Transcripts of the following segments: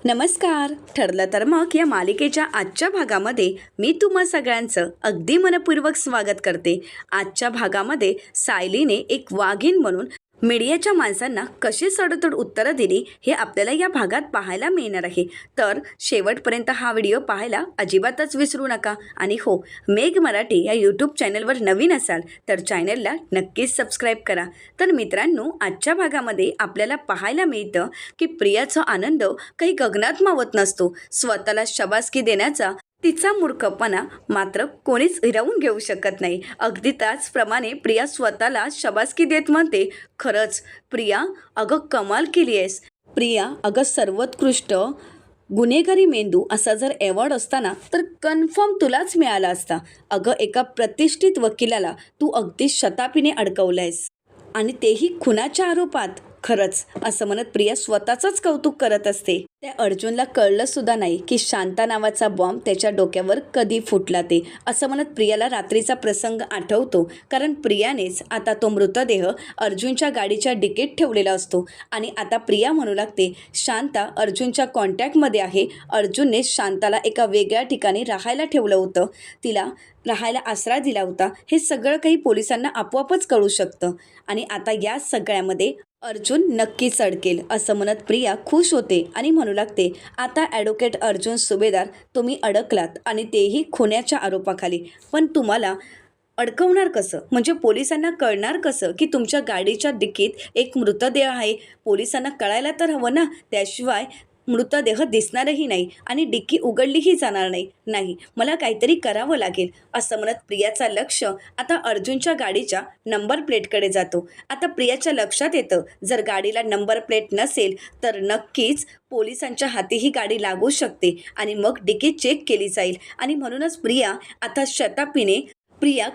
नमस्कार. ठरलं तर मग या मालिकेच्या आजच्या भागामध्ये मी तुम्हा सगळ्यांचं अगदी मनपूर्वक स्वागत करते. आजच्या भागामध्ये सायलीने एक वाघीण म्हणून मीडियाच्या माणसांना कशी सडोतड उत्तरं दिली हे आपल्याला या भागात पाहायला मिळणार आहे. तर शेवटपर्यंत हा व्हिडिओ पाहायला अजिबातच विसरू नका. आणि हो, मेघ मराठी या यूट्यूब चॅनलवर नवीन असाल तर चॅनलला नक्कीच सबस्क्राईब करा. तर मित्रांनो, आजच्या भागामध्ये आपल्याला पाहायला मिळतं की प्रियाचा आनंद काही गगनात मावत नसतो. स्वतःला शाबासकी देण्याचा तिचा मूर्खपणा मात्र कोणीच हिरावून घेऊ शकत नाही. अगदी त्याचप्रमाणे प्रिया स्वतःला शाबासकी देत म्हणते, खरंच प्रिया, अगं कमाल केली आहेस. प्रिया, अगं सर्वोत्कृष्ट गुन्हेगारी मेंदू असा जर अवॉर्ड असताना तर कन्फर्म तुलाच मिळाला असता. अगं एका प्रतिष्ठित वकिलाला तू अगदी शतापीने अडकवलं आहेस, आणि तेही खुनाच्या आरोपात. खरंच, असं म्हणत प्रिया स्वतःचंच कौतुक करत असते. त्या अर्जुनला कळलं सुद्धा नाही की शांता नावाचा बॉम्ब त्याच्या डोक्यावर कधी फुटला ते. असं म्हणत प्रियाला रात्रीचा प्रसंग आठवतो, कारण प्रियानेच आता तो मृतदेह अर्जुनच्या गाडीच्या डिकीत ठेवलेला असतो. आणि आता प्रिया म्हणू लागते, शांता अर्जुनच्या कॉन्टॅक्टमध्ये आहे. अर्जुनने शांताला एका वेगळ्या ठिकाणी राहायला ठेवलं होतं, तिला राहायला आसरा दिला होता. हे सगळं काही पोलिसांना आपोआपच कळू शकतं, आणि आता या सगळ्यामध्ये अर्जुन नक्कीच अडकेल. असं म्हणत प्रिया खुश होते आणि म्हणू लागते, आता ॲडव्होकेट अर्जुन सुभेदार, तुम्ही अडकलात आणि तेही खुनाच्या आरोपाखाली. पण तुम्हाला अडकवणार कसं? म्हणजे पोलिसांना कळणार कसं की तुमच्या गाडीच्या डिकीत एक मृतदेह आहे? पोलिसांना कळायला तर हवं ना, त्याशिवाय मृतदेह दिसणारही नाही आणि डिक्की उघडलीही जाणार नाही. नाही, मला काहीतरी करावं लागेल. असं म्हणत प्रियाचा लक्ष आता अर्जुनच्या गाडीच्या नंबर प्लेटकडे जातो. आता प्रियाच्या लक्षात येतं, जर गाडीला नंबर प्लेट नसेल तर नक्कीच पोलिसांच्या हाती ही गाडी लागू शकते आणि मग डिकी चेक केली जाईल. आणि म्हणूनच प्रिया आता शतापीने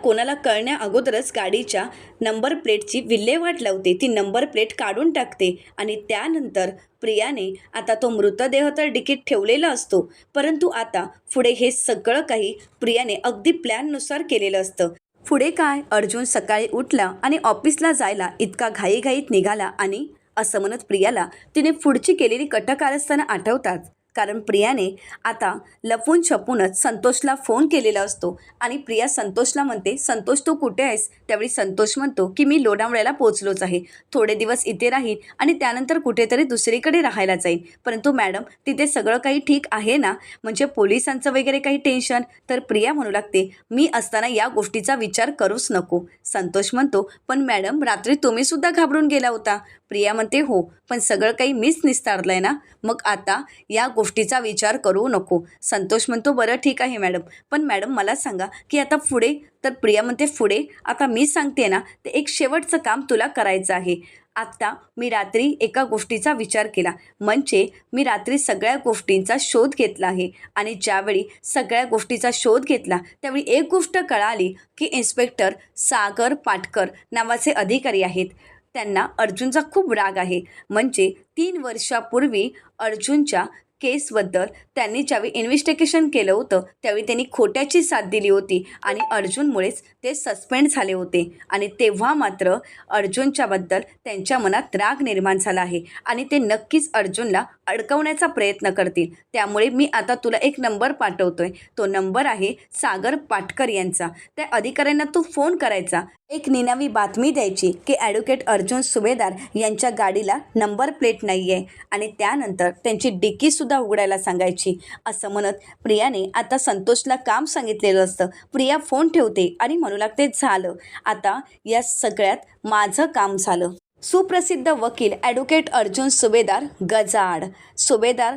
कोणाला कळण्या अगोदरच गाडीच्या नंबर प्लेटची विल्हेवाट लावते. ती नंबर प्लेट काढून टाकते आणि त्यानंतर प्रियाने आता तो मृतदेह तर डिकीत ठेवलेला असतो, परंतु आता पुढे हे सगळं काही प्रियाने अगदी प्लॅननुसार केलेलं असतं. पुढे काय, अर्जुन सकाळी उठला आणि ऑफिसला जायला इतका घाईघाईत निघाला. आणि असं म्हणत प्रियाला तिने पुढची केलेली कटकारस्थानं आठवतात, कारण प्रियाने आता लपून छपूनच संतोषला फोन केलेला असतो. आणि प्रिया संतोषला म्हणते, संतोष तू कुठे आहेस? त्यावेळी संतोष म्हणतो की मी लोणावळ्याला पोचलोच आहे, थोडे दिवस इथे राहीन आणि त्यानंतर कुठेतरी दुसरीकडे राहायला जाईन. परंतु मॅडम, तिथे सगळं काही ठीक आहे ना? म्हणजे पोलिसांचं वगैरे काही टेन्शन? तर प्रिया म्हणू लागते, मी असताना या गोष्टीचा विचार करूच नको. संतोष म्हणतो, पण मॅडम रात्री तुम्ही सुद्धा घाबरून गेला होता. प्रिया म्हणते, हो, पण सगळं काही मीच निस्तारलं आहे ना, मग आता या गोष्टीचा विचार करू नको. संतोष म्हणतो, बरं ठीक आहे मॅडम, पण मॅडम मला सांगा की आता पुढे? तर प्रिया म्हणते, पुढे आता मी सांगते ना, ते एक शेवटचं काम तुला करायचं आहे. आत्ता मी रात्री एका गोष्टीचा विचार केला, म्हणजे मी रात्री सगळ्या गोष्टींचा शोध घेतला आहे. आणि ज्यावेळी सगळ्या गोष्टीचा शोध घेतला त्यावेळी एक गोष्ट कळाली की इन्स्पेक्टर सागर पाटकर नावाचे अधिकारी आहेत, त्यांना अर्जुनचा खूप राग आहे. म्हणजे 3 वर्षापूर्वी अर्जुनच्या केसबद्दल त्यांनी ज्यावेळी इन्व्हेस्टिगेशन केलं होतं त्यावेळी त्यांनी खोट्याची साथ दिली होती आणि अर्जुनमुळेच ते सस्पेंड झाले होते. आणि तेव्हा मात्र अर्जुनच्याबद्दल त्यांच्या मनात राग निर्माण झाला आहे आणि ते नक्कीच अर्जुनला अडकवण्याचा प्रयत्न करतील. त्यामुळे मी आता तुला एक नंबर पाठवतोय, तो नंबर आहे सागर पाटकर यांचा. त्या अधिकाऱ्यांना तू फोन करायचा, एक निनावी बातमी द्यायची की ॲडव्होकेट अर्जुन सुभेदार यांच्या गाडीला नंबर प्लेट नाही आहे, आणि त्यानंतर त्यांची डिकीसुद्धा उघडायला सांगायची. असं म्हणत प्रियाने आता संतोषला काम सांगितलेलं असतं. प्रिया फोन ठेवते आणि म्हणू लागते, झालं, आता या सगळ्यात माझं काम झालं. सुप्रसिद्ध वकील ॲडव्होकेट अर्जुन सुभेदार गजाआड. सुभेदार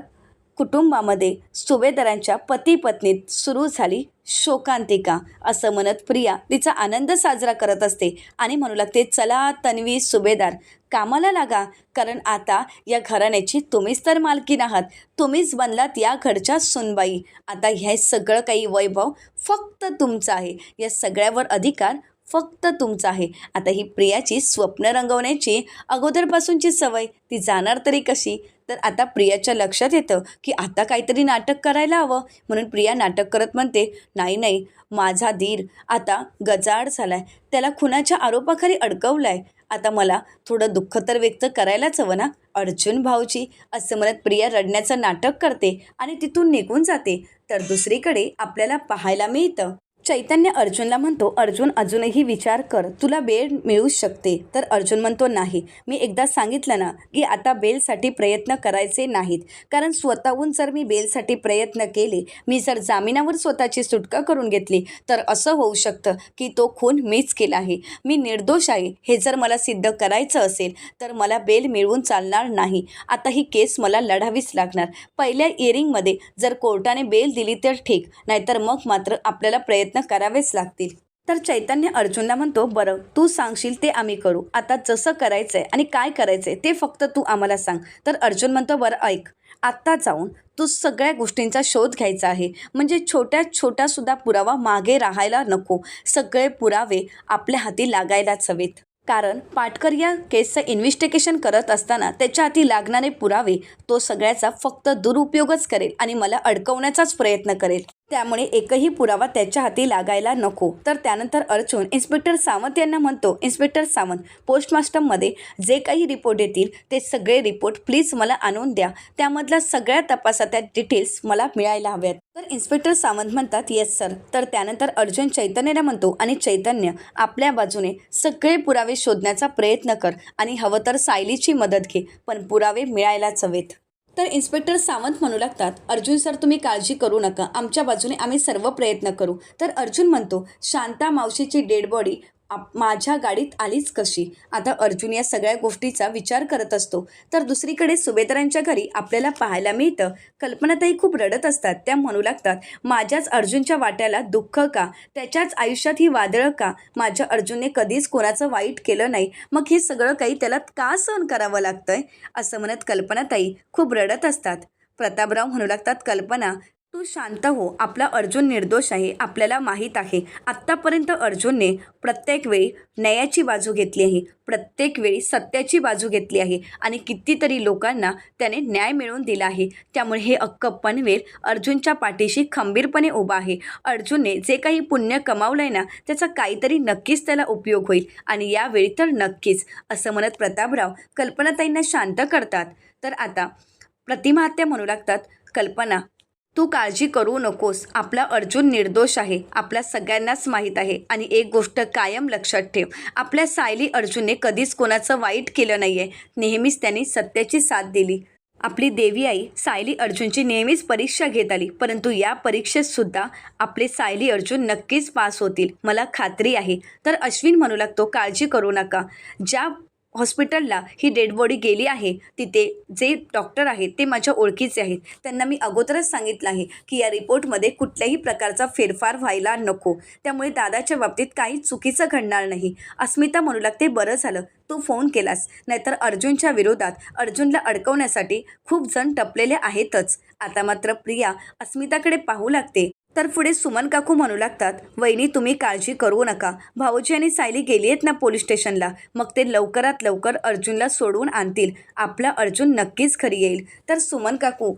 कुटुंबामध्ये सुभेदारांच्या पती पत्नीत सुरू झाली शोकांतिका. असं म्हणत प्रिया तिचा आनंद साजरा करत असते आणि म्हणू लागते, चला तन्वी सुभेदार, कामाला लागा, कारण आता या घराण्याची तुम्हीच तर मालकीण आहात. तुम्हीच बनलात या घरच्या सुनबाई. आता हे सगळं काही वैभव फक्त तुमचं आहे, या सगळ्यावर अधिकार फक्त तुमचा आहे. आता ही प्रियाची स्वप्न रंगवण्याची अगोदरपासूनची सवय ती जाणार तरी कशी? तर आता प्रियाच्या लक्षात येतं की आता काहीतरी नाटक करायला हवं. म्हणून प्रिया नाटक करत म्हणते, नाही, माझा धीर आता गजाआड झाला आहे, त्याला खुनाच्या आरोपाखाली अडकवलं आहे. आता मला थोडं दुःख तर व्यक्त करायलाच हवं ना. अर्जुन भाऊजी असं म्हणत प्रिया रडण्याचं नाटक करते आणि तिथून निघून जाते. तर दुसरीकडे आपल्याला पाहायला मिळतं चैतन्य अर्जुनला म्हणतो, अर्जुन अजूनही विचार कर, तुला बेल मिळू शकते. तर अर्जुन म्हणतो, नाही, मी एकदा सांगितलं ना की आता बेलसाठी प्रयत्न करायचे नाहीत. कारण स्वतःहून जर मी बेलसाठी प्रयत्न केले, मी जर जामिनावर स्वतःची सुटका करून घेतली, तर असं होऊ शकतं की तो खून मीच केला आहे, मी निर्दोष आहे हे जर मला सिद्ध करायचं असेल तर मला बेल मिळवून चालणार नाही. आता ही केस मला लढावीच लागणार. पहिल्या इयरिंगमध्ये जर कोर्टाने बेल दिली तर ठीक, नाहीतर मग मात्र आपल्याला प्रयत्न करावेच लागतील. तर चैतन्य अर्जुनला म्हणतो, बरं तू सांगशील ते आम्ही करू. आता जसं करायचंय आणि काय करायचंय ते फक्त तू आम्हाला सांग. तर अर्जुन म्हणतो, बरं ऐक, आत्ता जाऊन तू सगळ्या गोष्टींचा शोध घ्यायचा आहे. म्हणजे छोट्यात छोटा सुद्धा पुरावा मागे राहायला नको. सगळे पुरावे आपल्या हाती लागायलाच हवेत. कारण पाटकर या केसचं इन्व्हेस्टिगेशन करत असताना त्याच्या हाती लागणारे पुरावे तो सगळ्याचा फक्त दुरुपयोगच करेल आणि मला अडकवण्याचाच प्रयत्न करेल. त्यामुळे एकही पुरावा त्याच्या हाती लागायला नको. तर त्यानंतर अर्जुन इन्स्पेक्टर सावंत यांना म्हणतो, इन्स्पेक्टर सावंत, पोस्टमार्टममध्ये जे काही रिपोर्ट येतील ते सगळे रिपोर्ट प्लीज मला आणून द्या. त्यामधल्या सगळ्या तपासाच्या डिटेल्स मला मिळायला हव्यात. तर इन्स्पेक्टर सावंत म्हणतात, येस सर. तर त्यानंतर अर्जुन चैतन्यला म्हणतो, आणि चैतन्य, आपल्या बाजूने सगळे पुरावे शोधण्याचा प्रयत्न कर आणि हवं तर सायलीची मदत घे, पण पुरावे मिळायलाच हवेत. तर इन्स्पेक्टर सावंत म्हणू लागतात, अर्जुन सर तुम्ही काळजी करू नका, आमच्या बाजूने आम्ही सर्व प्रयत्न करू. तर अर्जुन म्हणतो, शांता मावशीची डेड बॉडी माझ्या गाडीत आलीच कशी? आता अर्जुन या सगळ्या गोष्टीचा विचार करत असतो. तर दुसरीकडे सुभेदारांच्या घरी आपल्याला पाहायला मिळतं कल्पनाताई खूप रडत असतात. त्या म्हणू लागतात, माझ्याच अर्जुनच्या वाट्याला दुःख का? त्याच्याच आयुष्यात ही वादळं का? माझ्या अर्जुनने कधीच कोणाचं वाईट केलं नाही, मग हे सगळं काही त्याला का सहन करावं लागतंय? असं म्हणत कल्पनाताई खूप रडत असतात. प्रतापराव म्हणू लागतात, कल्पना तू शांत हो, आपला अर्जुन निर्दोष आहे, आपल्याला माहीत आहे. आत्तापर्यंत अर्जुनने प्रत्येक वेळी न्यायाची बाजू घेतली आहे, प्रत्येक वेळी सत्याची बाजू घेतली आहे आणि कितीतरी लोकांना त्याने न्याय मिळवून दिला आहे. त्यामुळे हे अख्खं पनवेल अर्जुनच्या पाठीशी खंबीरपणे उभा आहे. अर्जुनने जे काही पुण्य कमावलंय ना, त्याचा काहीतरी नक्कीच त्याला उपयोग होईल आणि यावेळी तर नक्कीच. असं म्हणत प्रतापराव कल्पनाताईंना शांत करतात. तर आता प्रतिमा आत्या म्हणू लागतात, कल्पना तू काळजी करू नकोस, आपला अर्जुन निर्दोष आहे, आपल्या सगळ्यांनाच माहीत आहे. आणि एक गोष्ट कायम लक्षात ठेव, आपल्या सायली अर्जुनने कधीच कोणाचं वाईट केलं नाही आहे, नेहमीच त्यांनी सत्याची साथ दिली. आपली देवी आई सायली अर्जुनची नेहमीच परीक्षा घेत आली, परंतु या परीक्षेतसुद्धा आपले सायली अर्जुन नक्कीच पास होतील, मला खात्री आहे. तर अश्विन म्हणू लागतो, काळजी करू नका, ज्या हॉस्पिटलला ही डेड बॉडी गेली आहे तिथे जे डॉक्टर आहेत ते माझ्या ओळखीचे आहेत. त्यांना मी अगोदरच सांगितलं आहे की या रिपोर्टमध्ये कुठल्याही प्रकारचा फेरफार व्हायला नको, त्यामुळे दादाच्या बाबतीत काही चुकीचं घडणार नाही. अस्मिता म्हणू लागते, बरं झालं तू फोन केलास, नाहीतर अर्जुनच्या विरोधात अर्जुनला अडकवण्यासाठी खूप जण टपलेले आहेतच. आता मात्र प्रिया अस्मिताकडे पाहू लागते. तर पुढे सुमन काकू म्हणू लागतात, वहिनी तुम्ही काळजी करू नका, भाऊजी आणि सायली गेली आहेत ना पोलीस स्टेशनला, मग ते लवकरात लवकर अर्जुनला सोडवून आणतील, आपला अर्जुन नक्कीच घरी येईल. तर सुमन काकू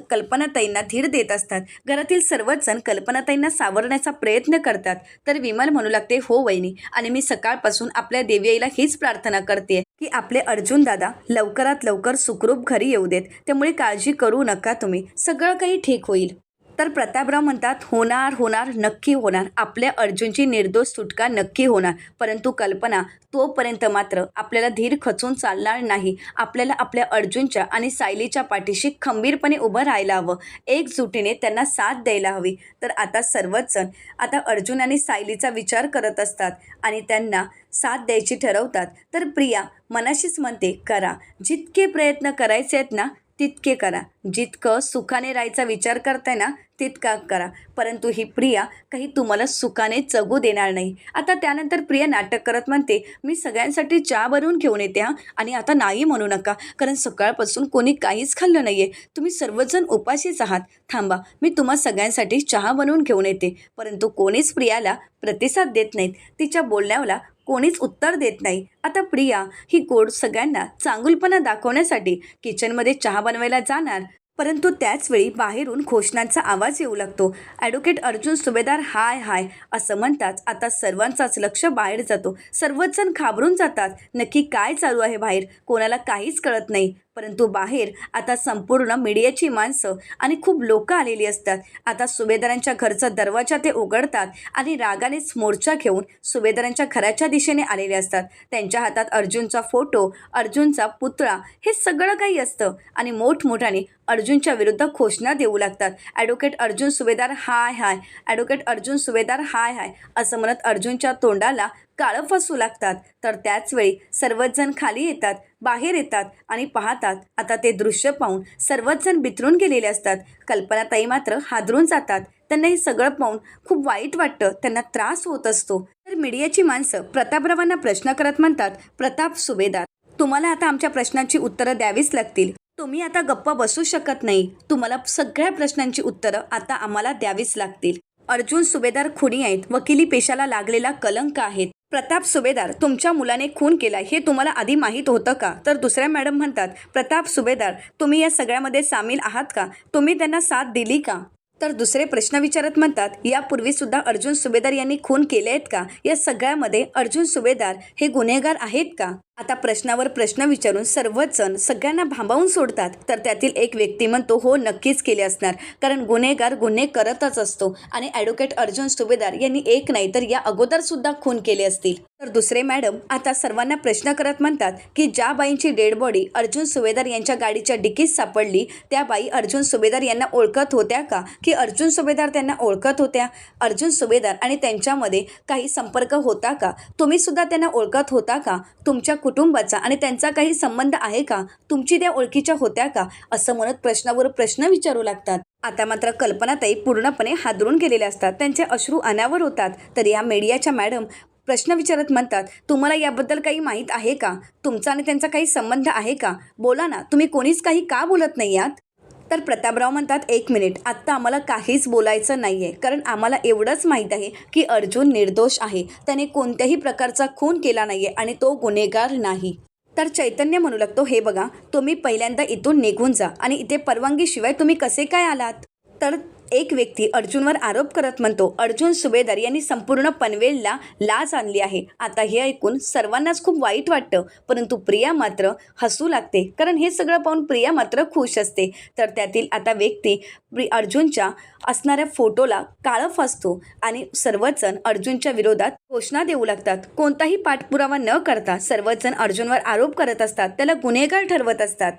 कल्पनाताईंना धीर देत असतात. घरातील सर्वच जण कल्पनाताईंना सावरण्याचा प्रयत्न करतात. तर विमल म्हणू लागते, हो वहिनी, आणि मी सकाळपासून आपल्या देवी आईला हीच प्रार्थना करते की आपले अर्जुन दादा लवकरात लवकर सुखरूप घरी येऊ देत, त्यामुळे काळजी करू नका तुम्ही, सगळं काही ठीक होईल. तर प्रतापराव म्हणतात, होणार होणार नक्की होणार, आपल्या अर्जुनची निर्दोष सुटका नक्की होणार. परंतु कल्पना, तोपर्यंत मात्र आपल्याला धीर खचून चालणार नाही. आपल्याला आपल्या अर्जुनच्या आणि सायलीच्या पाठीशी खंबीरपणे उभं राहायला हवं, एकजुटीने त्यांना साथ द्यायला हवी. तर आता सर्वच जण आता अर्जुन आणि सायलीचा विचार करत असतात आणि त्यांना साथ द्यायची ठरवतात. तर प्रिया मनाशीच म्हणते, करा, जितके प्रयत्न करायचे आहेत ना तितके करा, जितकं सुखाने राहायचा विचार करताय ना तितका करा, परंतु ही प्रिया काही तुम्हाला सुखाने जगू देणार नाही. आता त्यानंतर प्रिया नाटक करत म्हणते, मी सगळ्यांसाठी चहा बनवून घेऊन येते हां, आणि आता नाही म्हणू नका, कारण सकाळपासून कोणी काहीच खाल्लं नाही आहे, तुम्ही सर्वजण उपाशीच आहात. थांबा, मी तुम्हा सगळ्यांसाठी चहा बनवून घेऊन येते. परंतु कोणीच प्रियाला प्रतिसाद देत नाहीत, तिच्या बोलण्याला कोणीच उत्तर देत नाही. आता प्रिया ही गोड सगळ्यांना चांगुलपणा दाखवण्यासाठी किचनमध्ये चहा बनवायला जाणार. परंतु त्याचवेळी बाहेरून घोषणांचा आवाज येऊ लागतो. ॲडव्होकेट अर्जुन सुभेदार हाय हाय असं म्हणताच आता सर्वांचाच लक्ष बाहेर जातो. सर्वच जण घाबरून जातात. नक्की काय चालू आहे बाहेर कोणाला काहीच कळत नाही. परंतु बाहेर आता संपूर्ण मीडियाची माणसं आणि खूप लोक आलेली असतात. आता सुभेदारांच्या घरचा दरवाजा ते उघडतात आणि रागानेच मोर्चा घेऊन सुभेदारांच्या घराच्या दिशेने आलेले असतात. त्यांच्या हातात अर्जुनचा फोटो, अर्जुनचा पुतळा हे सगळं काही असतं आणि मोठमोठ्याने अर्जुनच्या विरुद्ध घोषणा देऊ लागतात. ॲडव्होकेट अर्जुन सुभेदार हाय हाय, ॲडव्होकेट अर्जुन सुभेदार हाय हाय असं म्हणत अर्जुनच्या तोंडाला काळं फासू लागतात. तर त्याचवेळी सर्वच जण खाली येतात, बाहेर येतात आणि पाहतात. आता ते दृश्य पाहून सर्वच जण बिथरून गेलेले असतात. कल्पनाताई मात्र हादरून जातात. त्यांना हे सगळं पाहून खूप वाईट वाटतं, त्यांना त्रास होत असतो. तर मीडियाची माणसं प्रतापरावांना प्रश्न करत म्हणतात, प्रताप सुभेदार तुम्हाला आता आमच्या प्रश्नांची उत्तरं द्यावीच लागतील. तुम्ही आता गप्प बसू शकत नाही. तुम्हाला सगळ्या प्रश्नांची उत्तरं आता आम्हाला द्यावीच लागतील. अर्जुन सुभेदार खुनी आहेत, वकिली पेशाला लागलेला कलंक आहेत. प्रताप सुभेदार तुमच्या मुलाने खून केला हे तुम्हाला आधी माहीत होतं का? तर दुसऱ्या मॅडम म्हणतात, प्रताप सुभेदार तुम्ही या सगळ्यामध्ये सामील आहात का? तुम्ही त्यांना साथ दिली का? तर दुसरे प्रश्न विचारत म्हणतात, यापूर्वी सुद्धा अर्जुन सुभेदार यांनी खून केले आहेत का? या सगळ्यामध्ये अर्जुन सुभेदार हे गुन्हेगार आहेत का? आता प्रश्नावर प्रश्न विचारून सर्वच जण सगळ्यांना भांबावून सोडतात. तर त्यातील एक व्यक्ती म्हणतो, हो नक्कीच केले असणार, कारण गुन्हेगार गुन्हे करतच असतो आणि ॲडव्होकेट अर्जुन सुभेदार यांनी एक नाही तर या अगोदर सुद्धा खून केले असतील. तर दुसरे मॅडम आता सर्वांना प्रश्न करत म्हणतात की ज्या बाईंची डेड बॉडी अर्जुन सुभेदार यांच्या गाडीच्या डिकीत सापडली त्या बाई अर्जुन सुभेदार यांना ओळखत होत्या का, की अर्जुन सुभेदार त्यांना ओळखत होत्या? अर्जुन सुभेदार आणि त्यांच्यामध्ये काही संपर्क होता का? तुम्ही सुद्धा त्यांना ओळखत होता का? तुमच्या कुटुंबाचा आणि त्यांचा काही संबंध आहे का? तुमची त्या ओळखीच्या होत्या का? असं म्हणत प्रश्नावर प्रश्न विचारू लागतात. आता मात्र कल्पनाताई पूर्णपणे हादरून गेलेल्या असतात. त्यांचे अश्रू अनावर होतात. तर या मीडियाच्या मॅडम प्रश्न विचारत म्हणतात, तुम्हाला याबद्दल काही माहीत आहे का? तुमचा आणि त्यांचा काही संबंध आहे का? बोला ना, तुम्ही कोणीच काही का बोलत नाही आहात? तर प्रतापराव म्हणतात, एक मिनिट, आत्ता आम्हाला काहीच बोलायचं नाही आहे, कारण आम्हाला एवढंच माहीत आहे की अर्जुन निर्दोष आहे. त्याने कोणत्याही प्रकारचा खून केला नाही आहे आणि तो गुन्हेगार नाही. तर चैतन्य म्हणू लागतो, हे बघा तुम्ही पहिल्यांदा इथून निघून जा आणि इथे परवानगीशिवाय तुम्ही कसे काय आलात? तर एक व्यक्ती अर्जुनवर आरोप करत म्हणतो, अर्जुन सुभेदार यांनी संपूर्ण पनवेलला लाज आणली आहे. आता हे ऐकून सर्वांनाच खूप वाईट वाटतं, परंतु प्रिया मात्र हसू लागते, कारण हे सगळं पाहून प्रिया मात्र खुश असते. तर त्यातील आता व्यक्ती अर्जुनच्या असणाऱ्या फोटोला काळं फासतो आणि सर्वच जण अर्जुनच्या विरोधात घोषणा देऊ लागतात. कोणताही पाठपुरावा न करता सर्वच जण अर्जुनवर आरोप करत असतात, त्याला गुन्हेगार ठरवत असतात.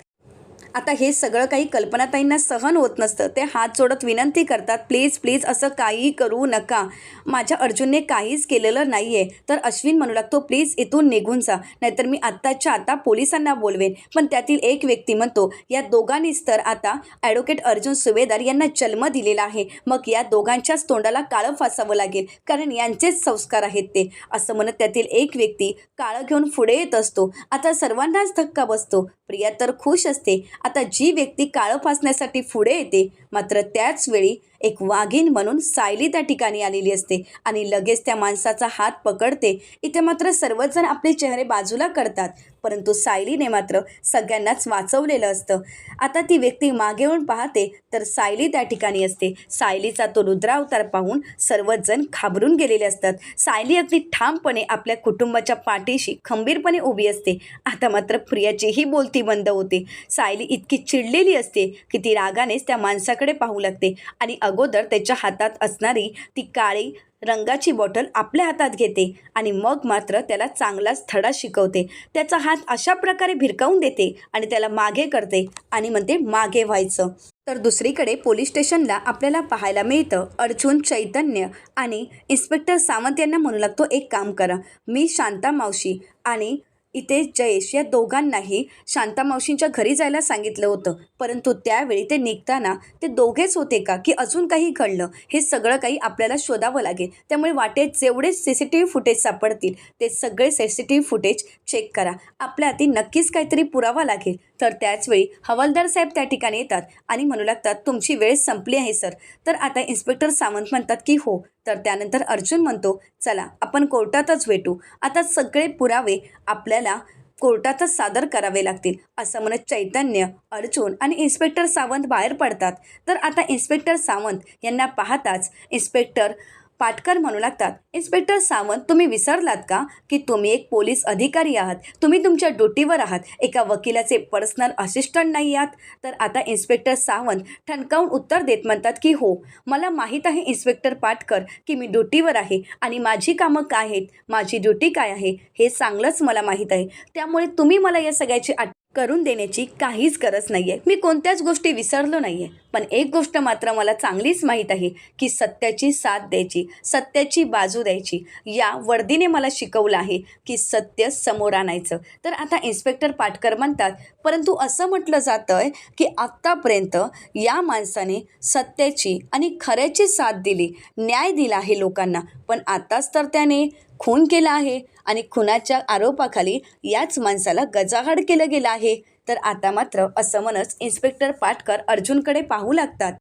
आता हे सगळं काही कल्पनाताईंना सहन होत नसतं. ते हात जोडत विनंती करतात, प्लीज प्लीज असं काही करू नका, माझ्या अर्जुनने काहीच केलेलं नाही आहे. तर अश्विन म्हणू लागतो, प्लीज इथून निघून जा, नाहीतर मी आत्ताच्या आता पोलिसांना बोलवेन. पण त्यातील एक व्यक्ती म्हणतो, या दोघांनीच तर आता ॲडव्होकेट अर्जुन सुभेदार यांना जन्म दिलेला आहे, मग या दोघांच्याच तोंडाला काळं फासावं लागेल, कारण यांचेच संस्कार आहेत ते. असं म्हणत त्यातील एक व्यक्ती काळं घेऊन पुढे येत असतो. आता सर्वांनाच धक्का बसतो. प्रिया तर खुश असते. आता जी व्यक्ती काळं फासण्यासाठी पुढे येते, मात्र त्याच वेळी एक वाघीण म्हणून सायली त्या ठिकाणी आलेली असते आणि लगेच त्या माणसाचा हात पकडते. इथे मात्र सर्वच जण आपले चेहरे बाजूला करतात, परंतु सायलीने मात्र सगळ्यांनाच वाचवलेलं असतं. आता ती व्यक्ती मागे येऊन पाहते तर सायली त्या ठिकाणी असते. सायलीचा तो रुद्रावतार पाहून सर्वच जण घाबरून गेलेले असतात. सायली अगदी ठामपणे आपल्या कुटुंबाच्या पाठीशी खंबीरपणे उभी असते. आता मात्र प्रियाचीही बोलती बंद होते. सायली इतकी चिडलेली असते की ती रागानेच त्या माणसाकडे पाहू लागते आणि अगोदर त्याच्या हातात असणारी ती काळी रंगाची बॉटल आपल्या हातात घेते आणि मग मात्र त्याला चांगलाच धडा शिकवते. त्याचा हात अशा प्रकारे भिरकावून देते आणि त्याला मागे करते आणि म्हणते, मागे व्हायचं. तर दुसरीकडे पोलीस स्टेशनला आपल्याला पाहायला मिळतं, अर्जुन, चैतन्य आणि इन्स्पेक्टर सावंत यांना म्हणू लागतो, एक काम करा, मी शांता मावशी आणि इथे जयेश या दोघांनाही शांता मावशींच्या घरी जायला सांगितलं होतं, परंतु त्यावेळी ते निघताना ते दोघेच होते का की अजून काही घडलं, हे सगळं काही आपल्याला शोधावं लागेल. त्यामुळे वाटेत जेवढे CCTV फुटेज सापडतील ते सगळे CCTV फुटेज चेक करा, आपल्या हाती नक्कीच काहीतरी पुरावा लागेल. तर त्याचवेळी हवालदार साहेब त्या ठिकाणी येतात आणि म्हणू लागतात, तुमची वेळ संपली आहे सर. तर आता इन्स्पेक्टर सावंत म्हणतात की हो. तर त्यानंतर अर्जुन म्हणतो, चला आपण कोर्टातच भेटू. आता सगळे पुरावे आपल्याला कोर्टातच सादर करावे लागतील असं म्हणत चैतन्य, अर्जुन आणि इन्स्पेक्टर सावंत बाहेर पडतात. तर आता इन्स्पेक्टर सावंत यांना पाहताच इन्स्पेक्टर पाटकर म्हणू लागतात, इन्स्पेक्टर सावंत, तुम्ही विसरलात का की तुम्ही एक पोलीस अधिकारी आहात? तुम्ही तुमच्या ड्युटीवर आहात, एका वकिलाचे पर्सनल असिस्टंट नाही आहात. तर आता इन्स्पेक्टर सावंत ठणकावून उत्तर देत म्हणतात की हो, मला माहीत आहे इन्स्पेक्टर पाटकर की मी ड्युटीवर आहे आणि माझी कामं काय आहेत, माझी ड्युटी काय आहे हे चांगलंच मला माहीत आहे. त्यामुळे तुम्ही मला या सगळ्याची करून देण्याची काहीच गरज नाही आहे. मी कोणत्याच गोष्टी विसरलो नाही आहे. पण एक गोष्ट मात्र मला चांगलीच माहीत आहे की सत्याची साथ द्यायची, सत्याची बाजू द्यायची. या वर्दीने मला शिकवलं आहे की सत्य समोर आणायचं. तर आता इन्स्पेक्टर पाटकर म्हणतात, परंतु असं म्हटलं जातं आहे की आत्तापर्यंत या माणसाने सत्याची आणि खऱ्याची साथ दिली, न्याय दिला आहे लोकांना. पण आताच तर त्याने खून केला आहे आणि खुनाच्या आरोपाखाली याच माणसाला गजाआड केलं गेलं आहे. तर आता मात्र असं म्हणत इन्स्पेक्टर पाटकर अर्जुनकडे पाहू लागतात.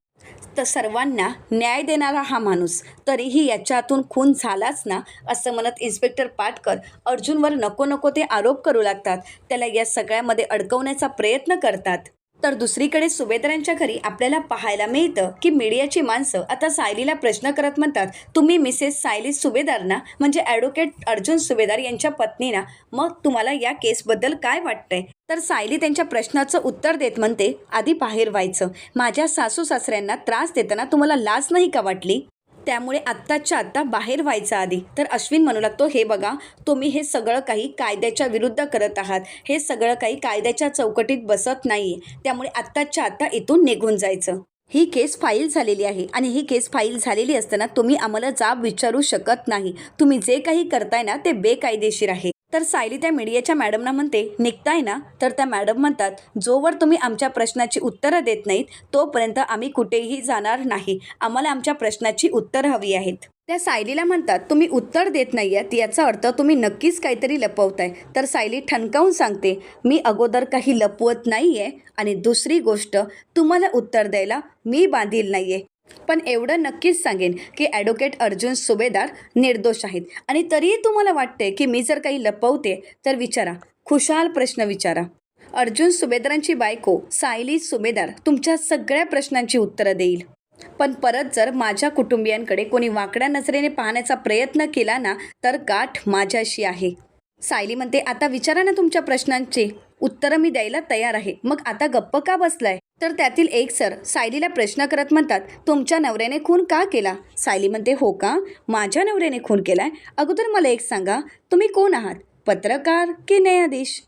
तर सर्वांना न्याय देणारा हा माणूस, तरीही याच्या हातून खून झालाच ना असं म्हणत इन्स्पेक्टर पाटकर अर्जुनवर नको नको ते आरोप करू लागतात. त्याला या सगळ्यामध्ये अडकवण्याचा प्रयत्न करतात. तर दुसरीकडे सुभेदारांच्या घरी आपल्याला पाहायला मिळतं की मीडियाची माणसं आता सायलीला प्रश्न करत म्हणतात, तुम्ही मिसेस सायली सुभेदार ना, म्हणजे ॲडव्होकेट अर्जुन सुभेदार यांच्या पत्नी ना, मग तुम्हाला या केसबद्दल काय वाटतंय? तर सायली त्यांच्या प्रश्नाचं उत्तर देत म्हणते, आधी बाहेर व्हायचं. माझ्या सासू सासऱ्यांना त्रास देताना तुम्हाला लाज नाही का वाटली? त्यामुळे आत्ताच्या आत्ता बाहेर व्हायचं आधी. तर अश्विन म्हणू लागतो, हे बघा, तुम्ही हे सगळं काही कायद्याच्या विरुद्ध करत आहात, हे सगळं काही कायद्याच्या चौकटीत बसत नाही. त्यामुळे आत्ताच्या आत्ता इथून निघून जायचं. ही केस फाईल झालेली आहे आणि ही केस फाईल झालेली असताना तुम्ही आम्हाला जाब विचारू शकत नाही. तुम्ही जे काही करताय ना ते बेकायदेशीर आहे. तर सायली त्या मीडियाच्या मॅडमना म्हणते, निघताय ना? तर त्या मॅडम म्हणतात, जोवर तुम्ही आमच्या प्रश्नाची उत्तरं देत नाहीत तोपर्यंत आम्ही कुठेही जाणार नाही. आम्हाला आमच्या प्रश्नाची उत्तरं हवी आहेत. त्या सायलीला म्हणतात, तुम्ही उत्तर देत नाही आहेत याचा अर्थ तुम्ही नक्कीच काहीतरी लपवताय. तर सायली ठणकावून सांगते, मी अगोदर काही लपवत नाही आहे आणि दुसरी गोष्ट, तुम्हाला उत्तर द्यायला मी बांधील नाही आहे. पण एवढं नक्कीच सांगेन की ॲडव्होकेट अर्जुन सुभेदार निर्दोष आहेत. आणि तरीही तुम्हाला वाटते की मी जर काही लपवते तर विचारा, खुशाल प्रश्न विचारा. अर्जुन सुभेदारांची बायको सायली सुभेदार तुमच्या सगळ्या प्रश्नांची उत्तरं देईल. पण परत जर माझ्या कुटुंबियांकडे कोणी वाकड्या नजरेने पाहण्याचा प्रयत्न केला ना, तर गाठ माझ्याशी आहे. सायली म्हणते, आता विचारा ना तुमच्या प्रश्नांची उत्तरं मी द्यायला तयार आहे. मग आता गप्प का बसलाय? तर त्यातील एक सर सायलीला प्रश्न करत म्हणतात, तुमच्या नवऱ्याने खून का केला? सायली म्हणते, हो का, माझ्या नवऱ्याने खून केलाय? अगोदर मला एक सांगा, तुम्ही कोण आहात, पत्रकार की न्यायाधीश?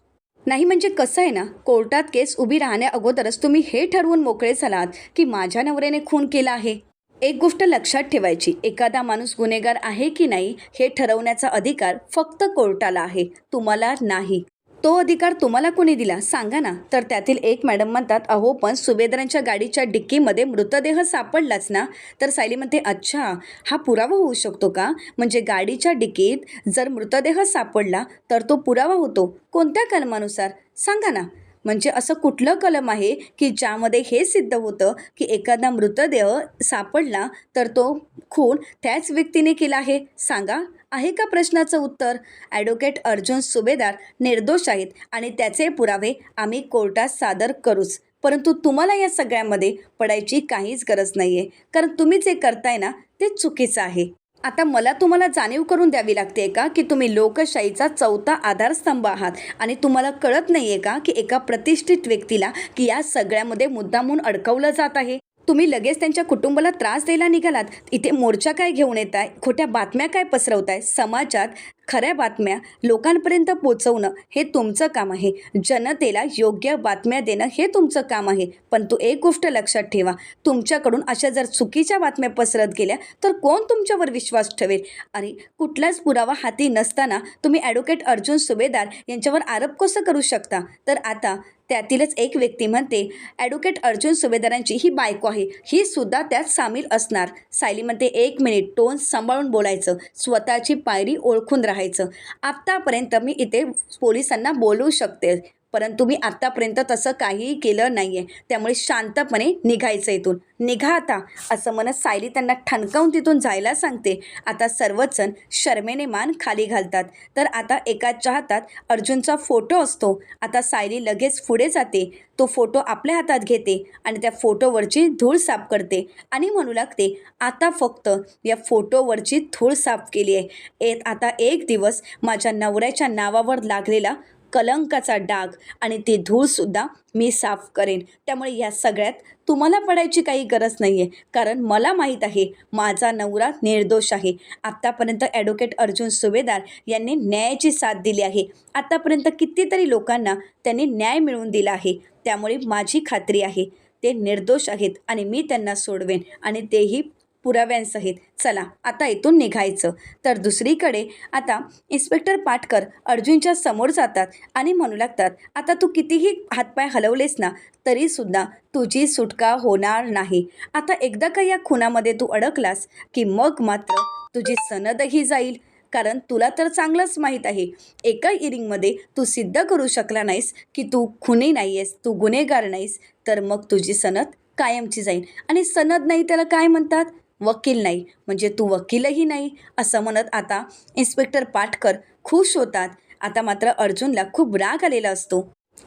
नाही म्हणजे कसं आहे ना, कोर्टात केस उभी राहण्या अगोदरच तुम्ही हे ठरवून मोकळे झालात की माझ्या नवऱ्याने खून केला आहे. एक गोष्ट लक्षात ठेवायची, एखादा माणूस गुन्हेगार आहे की नाही हे ठरवण्याचा अधिकार फक्त कोर्टाला आहे, तुम्हाला नाही. तो अधिकार तुम्हाला कोणी दिला सांगा ना? तर त्यातील एक मॅडम म्हणतात, अहो पण सुभेदारांच्या गाडीच्या डिक्कीमध्ये मृतदेह सापडलाच ना? तर सायली म्हणते, अच्छा, हा पुरावा होऊ शकतो का? म्हणजे गाडीच्या डिक्कीत जर मृतदेह सापडला तर तो पुरावा होतो, कोणत्या कलमानुसार सांगा ना? म्हणजे असं कुठलं कलम आहे की ज्यामध्ये हे सिद्ध होतं की एखादा मृतदेह सापडला तर तो खून त्याच व्यक्तीने केला आहे? सांगा, आहे का प्रश्नाचं उत्तर? ॲडव्होकेट अर्जुन सुभेदार निर्दोष आहेत आणि त्याचे पुरावे आम्ही कोर्टात सादर करूच. परंतु तुम्हाला या सगळ्यामध्ये पडायची काहीच गरज नाही आहे, कारण तुम्ही जे करताय ना ते चुकीचं आहे. आता मला तुम्हाला जाणीव करून द्यावी लागते का की तुम्ही लोकशाहीचा चौथा आधारस्तंभ आहात आणि तुम्हाला कळत नाही आहे का की एका प्रतिष्ठित व्यक्तीला की या सगळ्यामध्ये मुद्दामून अडकवलं जात आहे? तुम्ही लगेच त्यांच्या कुटुंबाला त्रास द्यायला निघालात. इथे मोर्चा काय घेऊन येताय, खोट्या बातम्या काय पसरवताय? समाजात खऱ्या बातम्या लोकांपर्यंत पोचवणं हे तुमचं काम आहे. जनतेला योग्य बातम्या देणं हे तुमचं काम आहे. पण एक गोष्ट लक्षात ठेवा, तुमच्याकडून अशा जर चुकीच्या बातम्या पसरत गेल्या तर कोण तुमच्यावर विश्वास ठेवेल? आणि कुठलाच पुरावा हाती नसताना तुम्ही ॲडव्होकेट अर्जुन सुभेदार यांच्यावर आरोप कसं करू शकता? तर आता त्यातीलच एक व्यक्ती म्हणते, ॲडव्होकेट अर्जुन सुभेदारांची ही बायको आहे, ही सुद्धा त्यात सामील असणार. सायली म्हणते, एक मिनिट, टोन सांभाळून बोलायचं, स्वतःची पायरी ओळखून राहायचं. आत्तापर्यंत मी इथे पोलिसांना बोलवू शकते, परंतु मी आत्तापर्यंत तसं काहीही केलं नाही आहे, त्यामुळे शांतपणे निघायचं इथून, निघा आता, असं म्हणत सायली त्यांना ठणकावून तिथून जायला सांगते. आता सर्वच जण शरमेने मान खाली घालतात. तर आता एकाच्या हातात अर्जुनचा फोटो असतो. आता सायली लगेच पुढे जाते, तो फोटो आपल्या हातात घेते आणि त्या फोटोवरची धूळ साफ करते आणि म्हणू लागते, आता फक्त या फोटोवरची धूळ साफ केली आहे, आता एक दिवस माझ्या नवऱ्याच्या नावावर लागलेला कलंकाचा डाग आणि ती धूळसुद्धा मी साफ करेन. त्यामुळे या सगळ्यात तुम्हाला पडायची काही गरज नाही आहे, कारण मला माहीत आहे माझा नवरा निर्दोष आहे. आत्तापर्यंत ॲडव्होकेट अर्जुन सुभेदार यांनी न्यायाची साथ दिली आहे. आत्तापर्यंत कितीतरी लोकांना त्यांनी न्याय मिळवून दिला आहे. त्यामुळे माझी खात्री आहे ते निर्दोष आहेत आणि मी त्यांना सोडवेन, आणि तेही पुराव्यांसहित. चला आता इथून निघायचं. तर दुसरीकडे आता इन्स्पेक्टर पाटकर अर्जुनच्या समोर जातात आणि म्हणू लागतात, आता तू कितीही हातपाय हलवलेस ना तरीसुद्धा तुझी सुटका होणार नाही. आता एकदा का या खुनामध्ये तू अडकलास की मग मात्र तुझी सनदही जाईल. कारण तुला तर चांगलंच माहीत आहे, एका हिअरिंगमध्ये तू सिद्ध करू शकला नाहीस की तू खुनी नाही आहेस, तू गुन्हेगार नाहीस, तर मग तुझी सनद कायमची जाईल. आणि सनद नाही त्याला काय म्हणतात, वकील नाही, म्हणजे तू वकीलही नाही, असं म्हणत आता इन्स्पेक्टर पाटकर खुश होतात. आता मात्र अर्जुनला खूप राग आलेला असतो.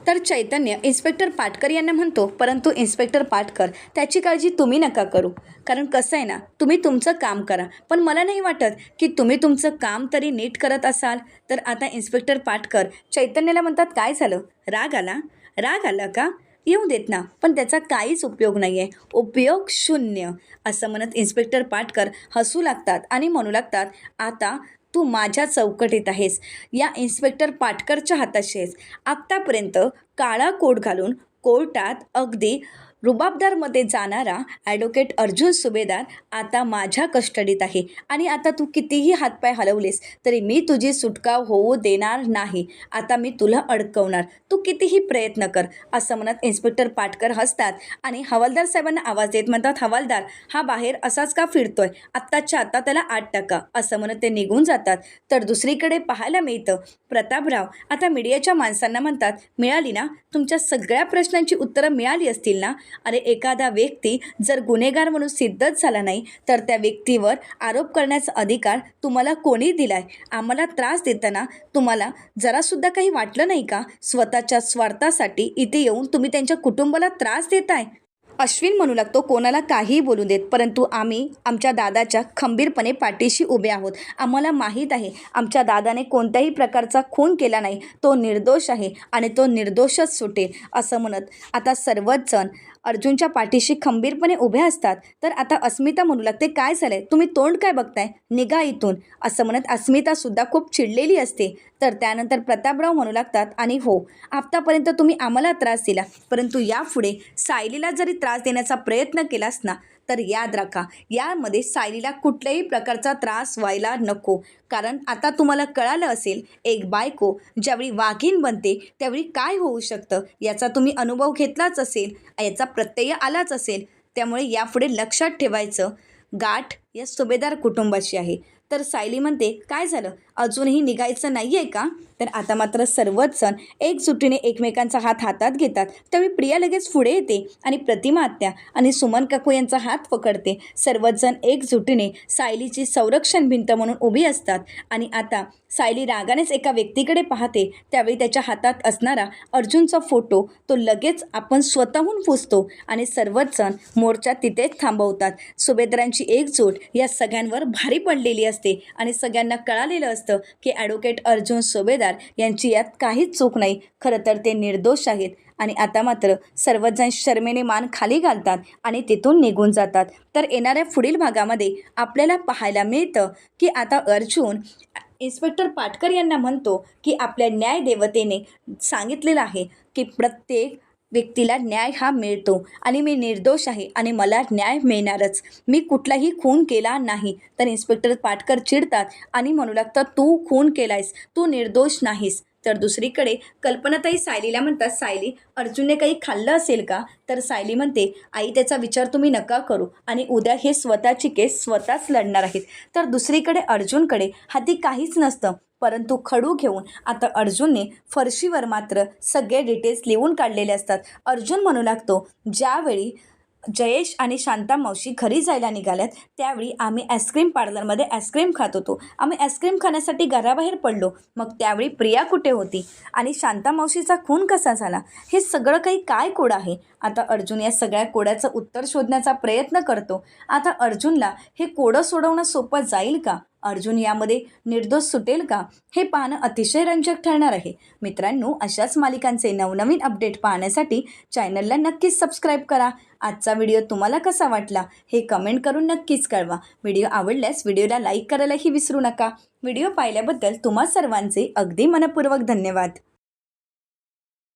तर चैतन्य इन्स्पेक्टर पाटकर यांना म्हणतो, परंतु इन्स्पेक्टर पाटकर त्याची काळजी तुम्ही नका करू, कारण कसं आहे ना, तुम्ही तुमचं काम करा, पण मला नाही वाटत की तुम्ही तुमचं काम तरी नीट करत असाल. तर आता इन्स्पेक्टर पाटकर चैतन्याला म्हणतात, काय झालं, राग आला का, येऊ देत ना, पण त्याचा काहीच उपयोग नाही आहे, उपयोग शून्य, असं म्हणत इन्स्पेक्टर पाटकर हसू लागतात आणि म्हणू लागतात, आता तू माझ्या चौकटीत आहेस, या इन्स्पेक्टर पाटकरच्या हाताशी आहेस. आत्तापर्यंत काळा कोट घालून कोर्टात अगदी रुबाबदारमध्ये जाणारा ॲडव्होकेट अर्जुन सुभेदार आता माझ्या कस्टडीत आहे, आणि आता तू कितीही हातपाय हलवलेस तरी मी तुझी सुटका होऊ देणार नाही. आता मी तुला अडकवणार, तू कितीही प्रयत्न कर, असं म्हणत इन्स्पेक्टर पाटकर हसतात आणि हवालदार साहेबांना आवाज देत म्हणतात, हवालदार हा बाहेर असाच का फिरतोय, आत्ताच्या आत्ता त्याला आत टाका, असं म्हणत ते निघून जातात. तर दुसरीकडे पाहायला मिळतं प्रतापराव आता मीडियाच्या माणसांना म्हणतात, मिळाली ना, तुमच्या सगळ्या प्रश्नांची उत्तरं मिळाली असतील ना. अरे एखादा व्यक्ती जर गुन्हेगार म्हणून सिद्धच झाला नाही तर त्या व्यक्तीवर आरोप करण्याचा अधिकार तुम्हाला कोणी दिलाय. आम्हाला त्रास देताना तुम्हाला जरासुद्धा काही वाटलं नाही का, स्वतःच्या स्वार्थासाठी इथे येऊन तुम्ही त्यांच्या कुटुंबाला त्रास देताय. अश्विन म्हणू लागतो, कोणाला काहीही बोलू देत, परंतु आम्ही आमच्या दादाच्या खंबीरपणे पाठीशी उभे आहोत. आम्हाला माहीत आहे आमच्या दादाने कोणत्याही प्रकारचा खून केला नाही, तो निर्दोष आहे आणि तो निर्दोषच सुटेल, असं म्हणत आता सर्वच जण अर्जुनच्या पाठीशी खंबीरपणे उभे असतात. तर आता अस्मिता म्हणू लागते, काय झालंय, तुम्ही तोंड काय बघताय, निघा इथून, असं म्हणत अस्मितासुद्धा खूप चिडलेली असते. तर त्यानंतर प्रतापराव म्हणू लागतात, आणि हो, आत्तापर्यंत तुम्ही आम्हाला त्रास दिला, परंतु यापुढे सायलीला जरी त्रास देण्याचा प्रयत्न केलास ना तर याद राखा, यामध्ये सायलीला कुठल्याही प्रकारचा त्रास व्हायला नको. कारण आता तुम्हाला कळालं असेल, एक बायको ज्यावेळी वाघीण बनते त्यावेळी काय होऊ शकतं याचा तुम्ही अनुभव घेतलाच असेल, याचा प्रत्यय आलाच असेल. त्यामुळे यापुढे लक्षात ठेवायचं, गाठ या सुभेदार कुटुंबाची आहे. तर सायली म्हणते, काय झालं, अजूनही निघायचं नाही आहे का. तर आता मात्र सर्वच जण एकजुटीने एकमेकांचा हात हातात घेतात. त्यावेळी प्रिया लगेच पुढे येते आणि प्रतिमा आत्या आणि सुमन काकू यांचा हात पकडते. सर्वच जण एकजुटीने सायलीची संरक्षण भिंत म्हणून उभी असतात. आणि आता सायली रागानेच एका व्यक्तीकडे पाहते. त्यावेळी त्याच्या हातात असणारा अर्जुनचा फोटो तो लगेच आपण स्वतःहून पुसतो आणि सर्वच जण मोर्चा तिथेच थांबवतात. सुभेदारांची एकजूट या सगळ्यांवर भारी पडलेली असते आणि सगळ्यांना कळालेलं असतं की ॲडव्होकेट अर्जुन सुभेदार यांची यात काहीच चूक नाही, खरं तर ते निर्दोष आहेत. आणि आता मात्र सर्वजण शर्मेने मान खाली घालतात आणि तिथून निघून जातात. तर येणाऱ्या पुढील भागामध्ये आपल्याला पाहायला मिळतं की आता अर्जुन इन्स्पेक्टर पाटकर यांना म्हणतो की आपल्या न्यायदेवतेने सांगितलेलं आहे की प्रत्येक व्यक्तीला न्याय हा मिळतो आणि मी निर्दोष आहे आणि मला न्याय मिळणारच, मी कुठलाही खून केला नाही. तर इन्स्पेक्टर पाटकर चिडतात आणि म्हणू लागतात, तू खून केलायस, तू निर्दोष नाहीस. तर दुसरीकडे कल्पनाताई सायलीला म्हणतात, सायली अर्जुनने काही खाल्लं असेल का. तर सायली म्हणते, आई त्याचा विचार तुम्ही नका करू आणि उद्या हे स्वतःची केस स्वतःच लढणार आहेत. तर दुसरीकडे अर्जुनकडे हाती काहीच नसतं, परंतु खडू घेऊन आता अर्जुनने फरशीवर मात्र सगळे डिटेल्स लिहून काढलेले असतात. अर्जुन म्हणू लागतो, ज्यावेळी जयेश आणि शांता मावशी घरी जायला निघाल्यात त्यावेळी आम्ही आईस्क्रीम पार्लरमध्ये आईस्क्रीम खात होतो. आम्ही आईस्क्रीम खाण्यासाठी घराबाहेर पडलो. मग त्यावेळी प्रिया कुठे होती आणि शांता मावशीचा खून कसा झाला, हे सगळं काही काय कोड आहे. आता अर्जुन या सगळ्या कोड्याचं उत्तर शोधण्याचा प्रयत्न करतो. आता अर्जुनला हे कोडं सोडवणं सोपं जाईल का, अर्जुन यामध्ये निर्दोष सुटेल का, हे पाहणं अतिशय रंजक ठरणार आहे. मित्रांनो, अशाच मालिकांचे नवनवीन अपडेट पाहण्यासाठी चॅनलला नक्कीच सबस्क्राईब करा. आजचा व्हिडिओ तुम्हाला कसा वाटला हे कमेंट करून नक्कीच कळवा. व्हिडिओ आवडल्यास व्हिडिओला लाईक करायलाही विसरू नका. व्हिडिओ पाहिल्याबद्दल तुम्हा सर्वांचे अगदी मनपूर्वक धन्यवाद.